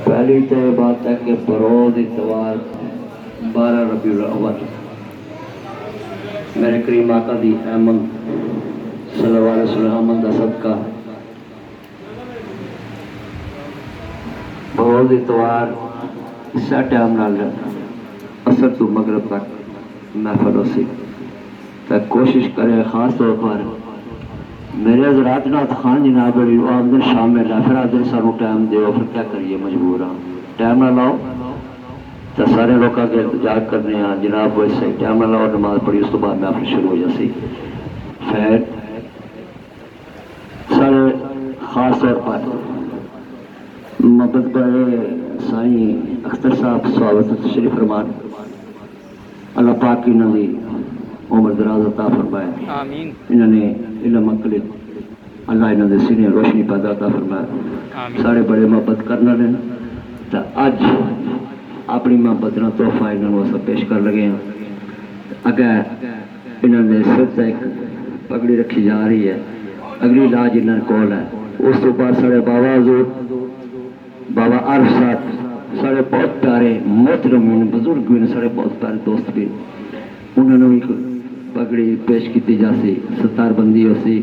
پہلی تو یہ بات ہے کہ بروز اتوار 12 ربیع الاول میرے کریم آقا دی احمد صلی اللہ علیہ وسلم دا صدقہ بروز اتوار اسا ٹائم نال اثر تو مغرب تک محفل ہو سی تو کوشش کرے خاص طور پر میرے حضرات نات خان جناب بڑی آمدن شامل ہے، پھر آدھر سانو ٹائم دیو، پھر کیا کریے مجبور ہاں، ٹائم نہ لاؤ تو سارے لوگ کے احتجاج کرنے ہیں جناب ویسے ٹائم نہ لاؤ، نماز پڑھی اس تو بعد محفل شروع ہو جاسی. پھر سارے خاص طور پر محبت بڑے سائیں اختر صاحب صحابت تشریف فرمان، اللہ پاک کی انہوں نے عمر دراز عطا فرمائے، آمین. انہوں نے علم عقل اللہ انہوں نے سینے روشنی پیدا عطا فرمائے، سارے بڑے محبت کرنا لیں تو اج اپنی محبت نہ تحفہ انہوں نے پیش کر لگے ہیں. اگر انہوں نے سر سے ایک پگڑی رکھی جا رہی ہے، اگلی لاج انہوں نے کول ہے، اس تو بعد سارے بابا حضور بابا عارف صاحب سارے بہت پیارے محترم بزرگ بھی سارے بہت پیارے دوست بھی، انہوں نے بھی پگڑی پیش کی جاسی، ستار بندی ہو سی.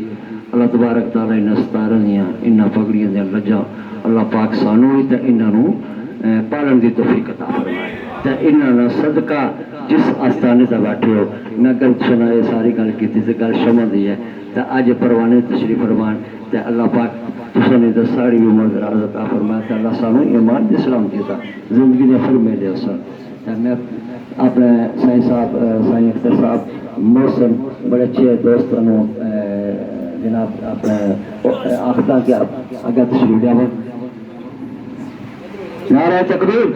اللہ تبارک تعالیٰ انہیں ستارن دیا انہیں پگڑیاں دیا لجا، اللہ پاک سانو بھی تو انہوں پالن دی توفیق عطا فرمائے. تو انہوں صدقہ جس آستانے سے بیٹھے ہو میں گل سنا یہ ساری گل کی تھی گل شمع دی ہے تو اج پروانے تشریف فرمان تو اللہ پاک تساں نے ساری عمر دراز عطا فرمایا تو اللہ سانو ایمان دی سلامتی عطا زندگی نے پھر ملے اس. میں اپنے سائیں صاحب سائیں اختر صاحب محسن بڑے اچھے دوستوں جناب اپنے آخدہ کے اگے تشریف دیا. نعرہ تکبیر.